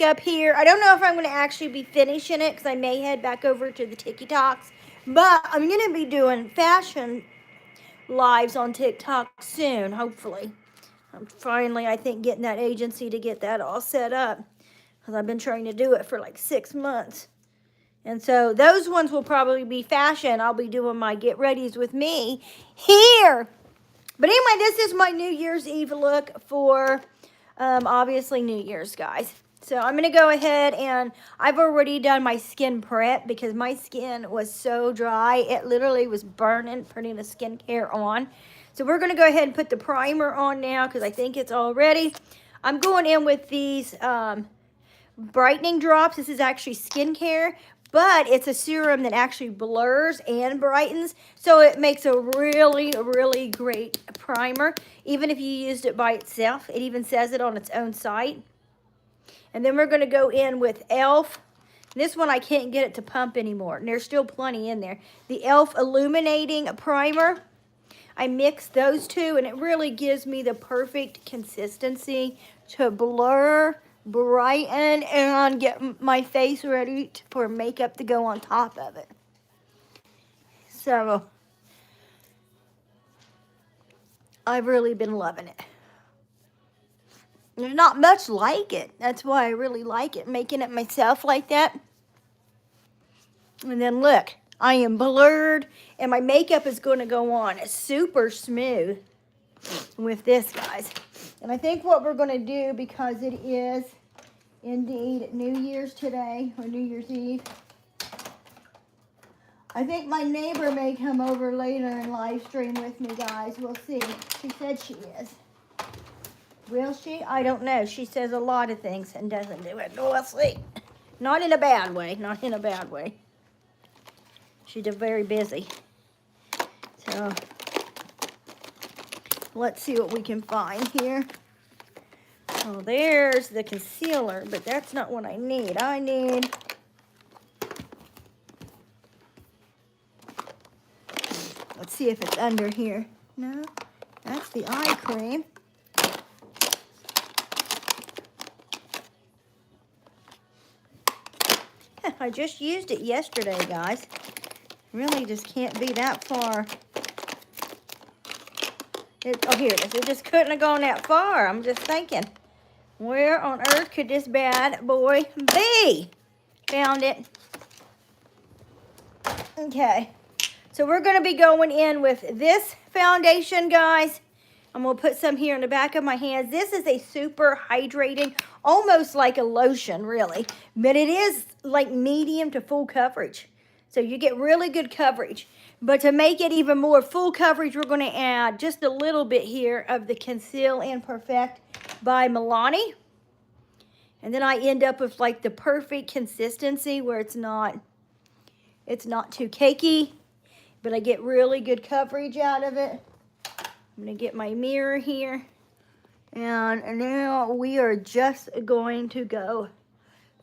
makeup here. I don't know if I'm going to actually be finishing it because I may head back over to the TikToks. But I'm going to be doing fashion lives on TikTok soon, hopefully. I'm finally, I think, getting that agency to get that all set up because I've been trying to do it for like 6 months. And so those ones will probably be fashion. I'll be doing my get readies with me here. But anyway, this is my New Year's Eve look for obviously New Year's, guys. So I'm going to go ahead and I've already done my skin prep because my skin was so dry. It literally was burning putting the skincare on. So we're going to go ahead and put the primer on now because I think it's all ready. I'm going in with these brightening drops. This is actually skincare, but it's a serum that actually blurs and brightens. So it makes a really, really great primer. Even if you used it by itself, it even says it on its own site. And then we're going to go in with e.l.f. This one I can't get it to pump anymore. And there's still plenty in there. The e.l.f. Illuminating Primer. I mix those two and it really gives me the perfect consistency to blur, brighten, and get my face ready for makeup to go on top of it. So, I've really been loving it. There's not much like it. That's why I really like it, making it myself like that. And then look, I am blurred, and my makeup is going to go on super smooth with this, guys. And I think what we're going to do, because it is indeed New Year's today, or New Year's Eve, I think my neighbor may come over later and live stream with me, guys. We'll see. She said she is. Will she? I don't know. She says a lot of things and doesn't do it. We'll see. Not in a bad way. Not in a bad way. She's very busy. So, let's see what we can find here. Oh, there's the concealer, but that's not what I need. I need... Let's see if it's under here. No, that's the eye cream. I just used it yesterday, guys. Really just can't be that far. Oh, here it is. It just couldn't have gone that far. I'm just thinking, where on earth could this bad boy be? Found it. Okay. So we're going to be going in with this foundation, guys. I'm going to put some here in the back of my hands. This is a super hydrating, almost like a lotion, really. But it is like medium to full coverage. So you get really good coverage. But to make it even more full coverage, we're going to add just a little bit here of the Conceal and Perfect by Milani. And then I end up with like the perfect consistency where it's not too cakey. But I get really good coverage out of it. I'm going to get my mirror here. And now we are just going to go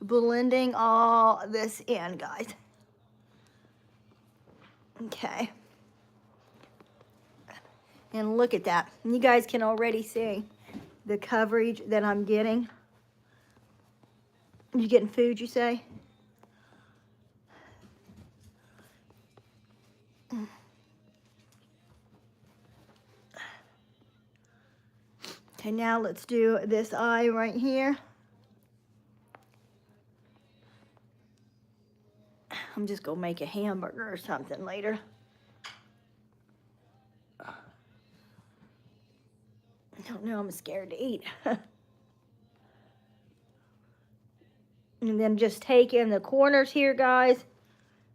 blending all this in, guys. Okay. And look at that. You guys can already see the coverage that I'm getting. You getting food, you say? Okay, now let's do this eye right here. I'm just going to make a hamburger or something later. I don't know, I'm scared to eat. And then just take in the corners here, guys,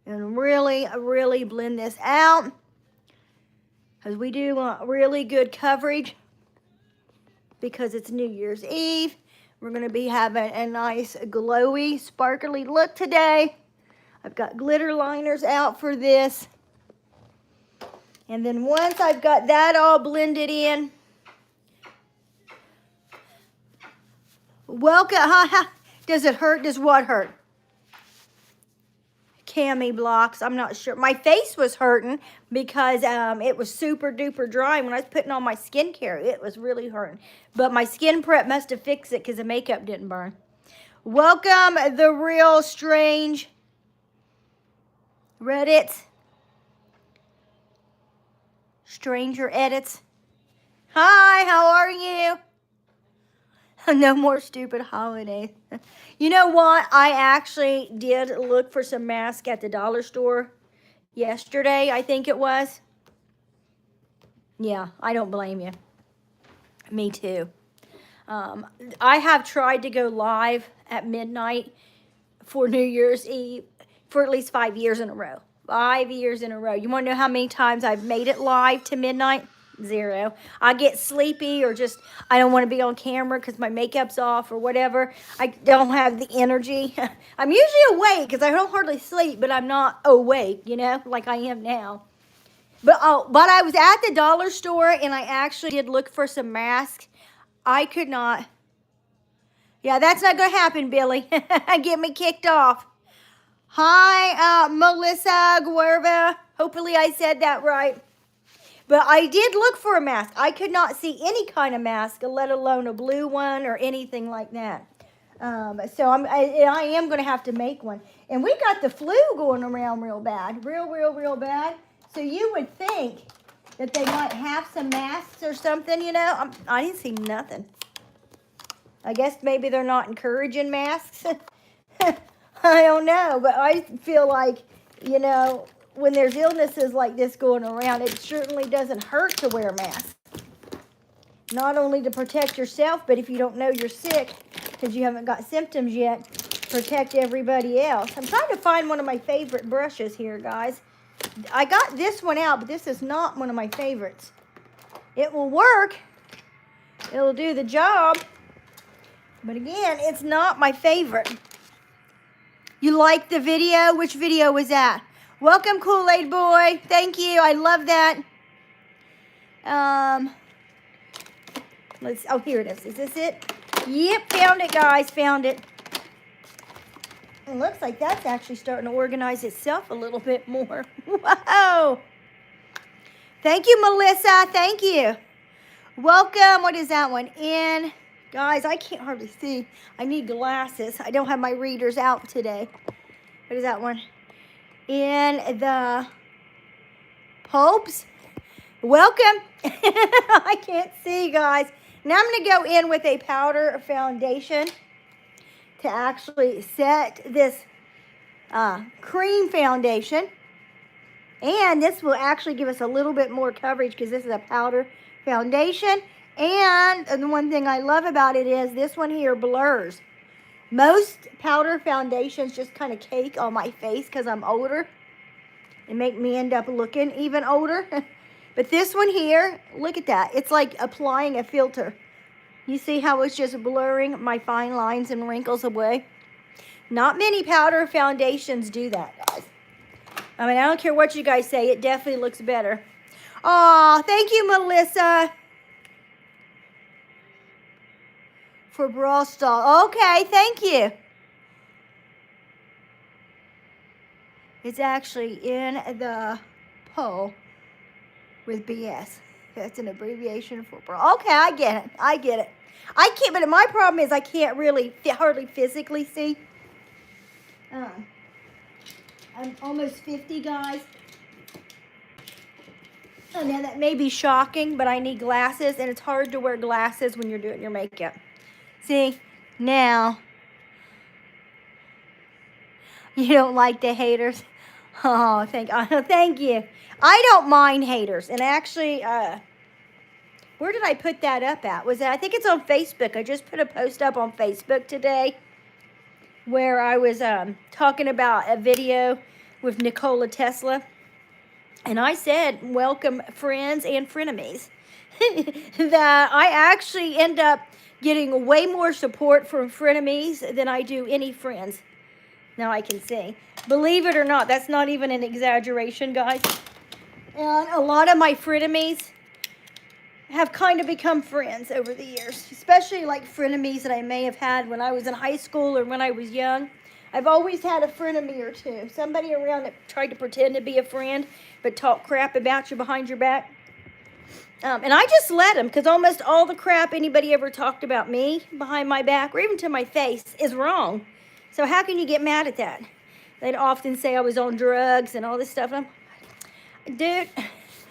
and really, really blend this out. Because we do want really good coverage. Because it's New Year's Eve. We're going to be having a nice glowy, sparkly look today. I've got glitter liners out for this. And then once I've got that all blended in. Welcome. Does it hurt? Does what hurt? Cami blocks. I'm not sure. My face was hurting because it was super duper dry. When I was putting on my skincare, it was really hurting. But my skin prep must have fixed it because the makeup didn't burn. Welcome, the real strange Reddit. Stranger edits. Hi, how are you? No more stupid holidays. You know what? I actually did look for some masks at the dollar store yesterday, I think it was. Yeah, I don't blame you. Me too. I have tried to go live at midnight for New Year's Eve for at least 5 years in a row. 5 years in a row. You want to know how many times I've made it live to midnight? 0. I get sleepy or just I don't want to be on camera because my makeup's off or whatever. I don't have the energy. I'm usually awake because I don't hardly sleep, but I'm not awake, you know, like I am now. But I was at the dollar store and I actually did look for some masks. I could not. Yeah, that's not going to happen, Billy. Get me kicked off. Hi, Melissa GRWM. Hopefully I said that right. But I did look for a mask. I could not see any kind of mask, let alone a blue one or anything like that. So I am going to have to make one. And we got the flu going around real bad. Real bad. So you would think that they might have some masks or something, you know. I didn't see nothing. I guess maybe they're not encouraging masks. I don't know. But I feel like, you know, when there's illnesses like this going around, it certainly doesn't hurt to wear a mask. Not only to protect yourself, but if you don't know you're sick because you haven't got symptoms yet, protect everybody else. I'm trying to find one of my favorite brushes here, guys. I got this one out, but this is not one of my favorites. It will work. It'll do the job. But again, it's not my favorite. You like the video? Which video was that? Welcome, Kool-Aid Boy. Thank you. I love that. Oh, here it is. Is this it? Yep, found it, guys. Found it. It looks like that's actually starting to organize itself a little bit more. Whoa. Thank you, Melissa. Thank you. Welcome. What is that one? In. Guys, I can't hardly see. I need glasses. I don't have my readers out today. What is that one? In the Popes. Welcome. I can't see, guys. Now I'm going to go in with a powder foundation to actually set this cream foundation. And this will actually give us a little bit more coverage because this is a powder foundation. And the one thing I love about it is this one here blurs. Most powder foundations just kind of cake on my face because I'm older and make me end up looking even older. But this one here, look at that. It's like applying a filter. You see how it's just blurring my fine lines and wrinkles away? Not many powder foundations do that, guys. I mean, I don't care what you guys say. It definitely looks better. Aw, thank you, Melissa. For Brawl Stall. Okay, thank you. It's actually in the poll with BS. That's an abbreviation for Brawl. Okay, I get it. I get it. I can't, but my problem is I can't really hardly physically see. I'm almost 50, guys. Oh, now that may be shocking, but I need glasses, and it's hard to wear glasses when you're doing your makeup. See, now, you don't like the haters? Oh, thank you. I don't mind haters. And actually, where did I put that up at? I think it's on Facebook. I just put a post up on Facebook today where I was talking about a video with Nikola Tesla. And I said, welcome friends and frenemies. That I actually end up getting way more support from frenemies than I do any friends. Now I can see. Believe it or not, that's not even an exaggeration, guys. And a lot of my frenemies have kind of become friends over the years. Especially like frenemies that I may have had when I was in high school or when I was young. I've always had a frenemy or two. Somebody around that tried to pretend to be a friend but talk crap about you behind your back. And I just let them, because almost all the crap anybody ever talked about me behind my back or even to my face is wrong. So how can you get mad at that? They'd often say I was on drugs and all this stuff. And I'm, dude,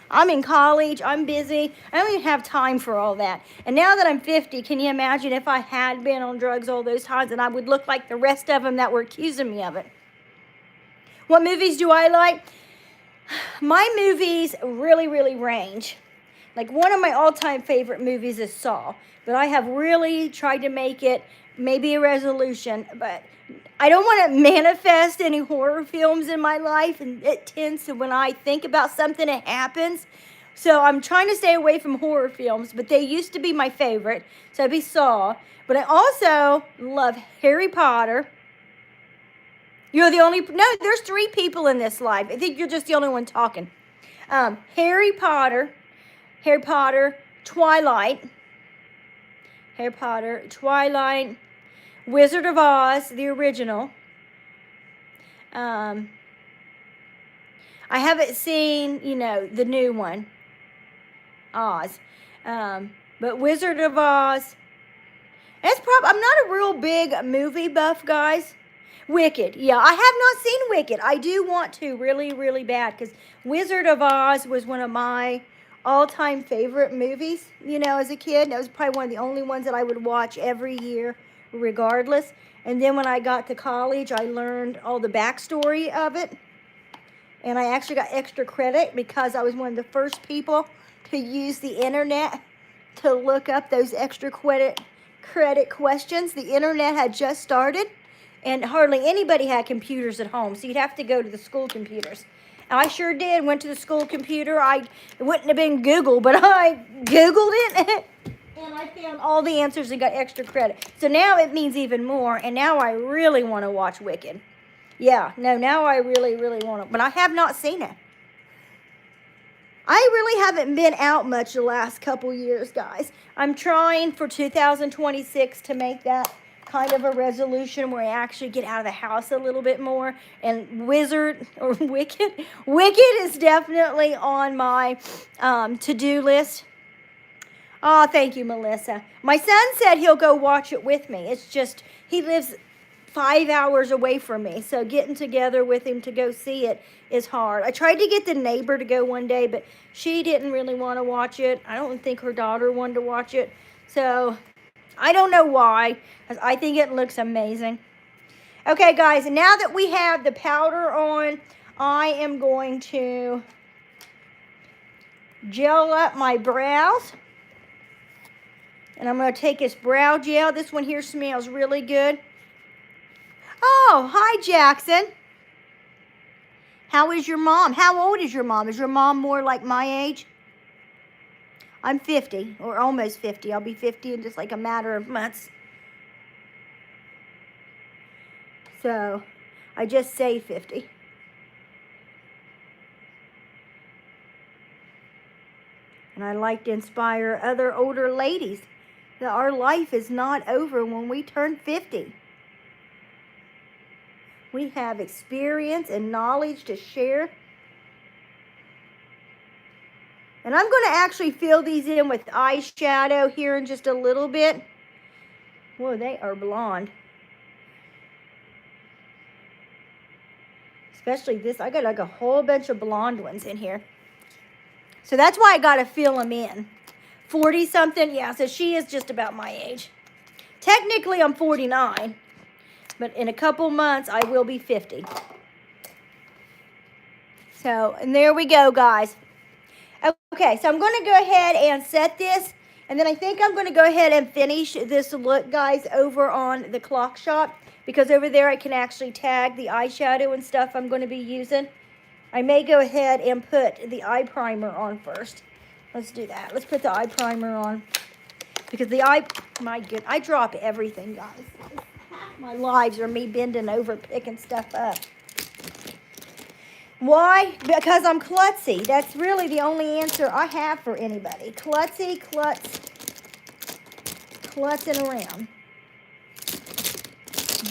I'm in college. I'm busy. I don't even have time for all that. And now that I'm 50, can you imagine if I had been on drugs all those times, and I would look like the rest of them that were accusing me of it? What movies do I like? My movies really, really range. Like, one of my all-time favorite movies is Saw, but I have really tried to make it maybe a resolution, but I don't want to manifest any horror films in my life, and it tends to, when I think about something, it happens. So I'm trying to stay away from horror films, but they used to be my favorite, so it'd be Saw. But I also love Harry Potter. You're the only, no, there's 3 people in this live. I think you're just the only one talking. Harry Potter, Twilight, Wizard of Oz, the original. I haven't seen, the new one, Oz. But Wizard of Oz, I'm not a real big movie buff, guys. Wicked. Yeah, I have not seen Wicked. I do want to really, really bad, because Wizard of Oz was one of my all-time favorite movies, as a kid. That was probably one of the only ones that I would watch every year regardless. And then when I got to college, I learned all the backstory of it. And I actually got extra credit because I was one of the first people to use the internet to look up those extra credit questions. The internet had just started, and hardly anybody had computers at home, so you'd have to go to the school computers. And I sure did. Went to the school computer. It wouldn't have been Google, but I Googled it, and I found all the answers and got extra credit. So now it means even more, and now I really want to watch Wicked. Yeah, no, now I really, really want to, but I have not seen it. I really haven't been out much the last couple years, guys. I'm trying for 2026 to make that kind of a resolution where I actually get out of the house a little bit more. And Wicked is definitely on my to-do list. Oh, thank you, Melissa. My son said he'll go watch it with me. It's just, he lives 5 hours away from me, so getting together with him to go see it is hard. I tried to get the neighbor to go one day, but she didn't really want to watch it. I don't think her daughter wanted to watch it, so I don't know why, because I think it looks amazing. Okay, guys, now that we have the powder on, I am going to gel up my brows. And I'm going to take this brow gel. This one here smells really good. Oh, hi, Jackson. How is your mom? How old is your mom? Is your mom more like my age? I'm 50, or almost 50. I'll be 50 in just like a matter of months. So, I just say 50. And I like to inspire other older ladies that our life is not over when we turn 50. We have experience and knowledge to share. And I'm going to actually fill these in with eyeshadow here in just a little bit. Whoa, they are blonde. Especially this. I got like a whole bunch of blonde ones in here. So that's why I got to fill them in. 40-something? Yeah, so she is just about my age. Technically, I'm 49. But in a couple months, I will be 50. So, and there we go, guys. Okay, so I'm going to go ahead and set this. And then I think I'm going to go ahead and finish this look, guys, over on the Clock Shop. Because over there, I can actually tag the eyeshadow and stuff I'm going to be using. I may go ahead and put the eye primer on first. Let's do that. Let's put the eye primer on. Because my goodness, I drop everything, guys. Half my lives are me bending over, picking stuff up. Why? Because I'm klutzy. That's really the only answer I have for anybody. Klutzy, klutzing around.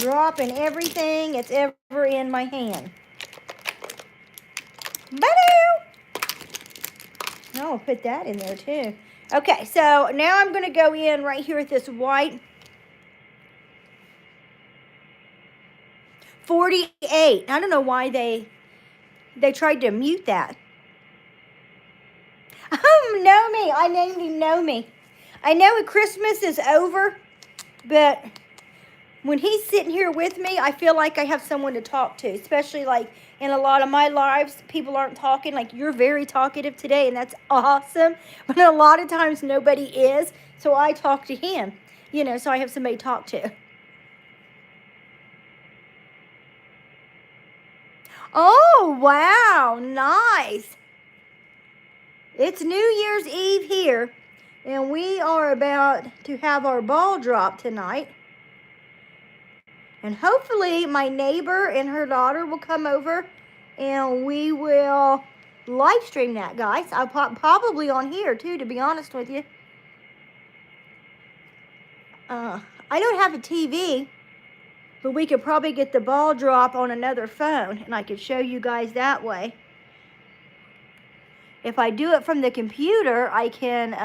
Dropping everything that's ever in my hand. Ba-doo! I'll put that in there too. Okay, so now I'm going to go in right here with this white 48. I don't know why they tried to mute that. Know me. I named him Know Me. I know Christmas is over, but when he's sitting here with me, I feel like I have someone to talk to, especially like in a lot of my lives, people aren't talking. Like, you're very talkative today, and that's awesome. But a lot of times nobody is, so I talk to him, so I have somebody to talk to. Oh, wow, nice. It's New Year's Eve here, and we are about to have our ball drop tonight. And hopefully my neighbor and her daughter will come over, and we will live stream that, guys. I'll probably on here, too, to be honest with you. I don't have a TV, but we could probably get the ball drop on another phone, and I could show you guys that way. If I do it from the computer, I can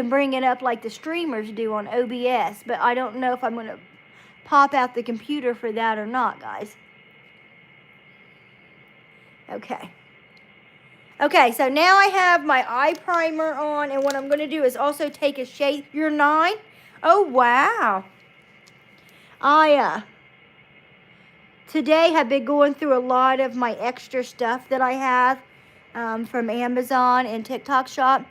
bring it up like the streamers do on OBS, but I don't know if I'm going to pop out the computer for that or not, guys. Okay. Okay, so now I have my eye primer on, and what I'm going to do is also take a shade. You're 9? Oh, wow. Today have been going through a lot of my extra stuff that I have from Amazon and TikTok shop.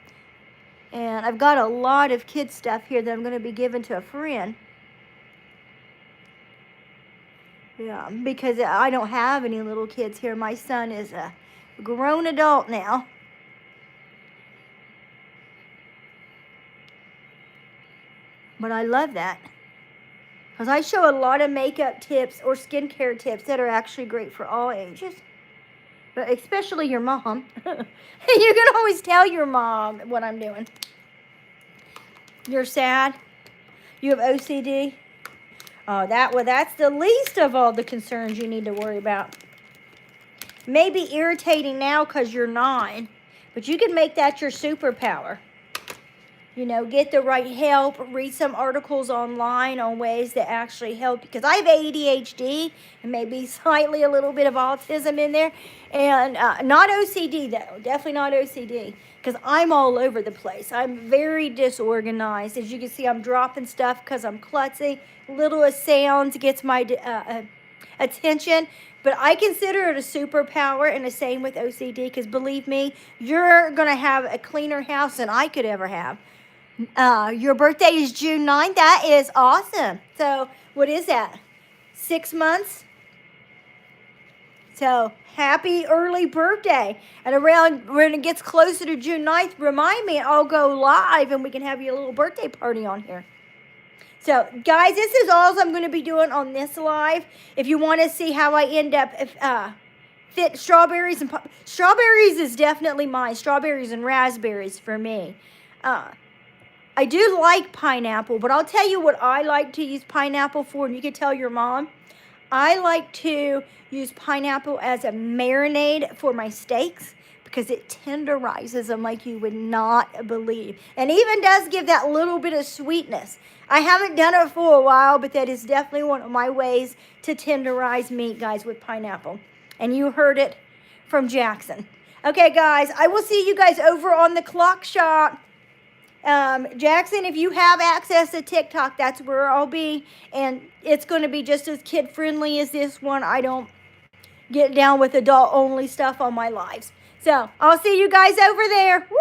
And I've got a lot of kids stuff here that I'm going to be giving to a friend. Yeah, because I don't have any little kids here. My son is a grown adult now. But I love that. Because I show a lot of makeup tips or skincare tips that are actually great for all ages. But especially your mom. You can always tell your mom what I'm doing. You're sad? You have OCD? Oh, that's the least of all the concerns you need to worry about. Maybe irritating now because you're 9, but you can make that your superpower. Get the right help, read some articles online on ways that actually help. Because I have ADHD and maybe slightly a little bit of autism in there. And not OCD, though. Definitely not OCD. Because I'm all over the place. I'm very disorganized. As you can see, I'm dropping stuff because I'm klutzy. Littlest sounds gets my attention. But I consider it a superpower, and the same with OCD. Because believe me, you're going to have a cleaner house than I could ever have. Your birthday is June 9th. That is awesome. So, what is that? 6 months? So, happy early birthday. And around when it gets closer to June 9th, remind me, I'll go live and we can have you a little birthday party on here. So, guys, this is all I'm going to be doing on this live. If you want to see how I end up fit strawberries and strawberries is definitely mine. Strawberries and raspberries for me. I do like pineapple, but I'll tell you what I like to use pineapple for, and you can tell your mom. I like to use pineapple as a marinade for my steaks because it tenderizes them like you would not believe. And even does give that little bit of sweetness. I haven't done it for a while, but that is definitely one of my ways to tenderize meat, guys, with pineapple. And you heard it from Jackson. Okay, guys, I will see you guys over on the clock shop. Jackson, if you have access to TikTok, that's where I'll be, and it's going to be just as kid-friendly as this one. I don't get down with adult-only stuff on my lives. So, I'll see you guys over there. Woo!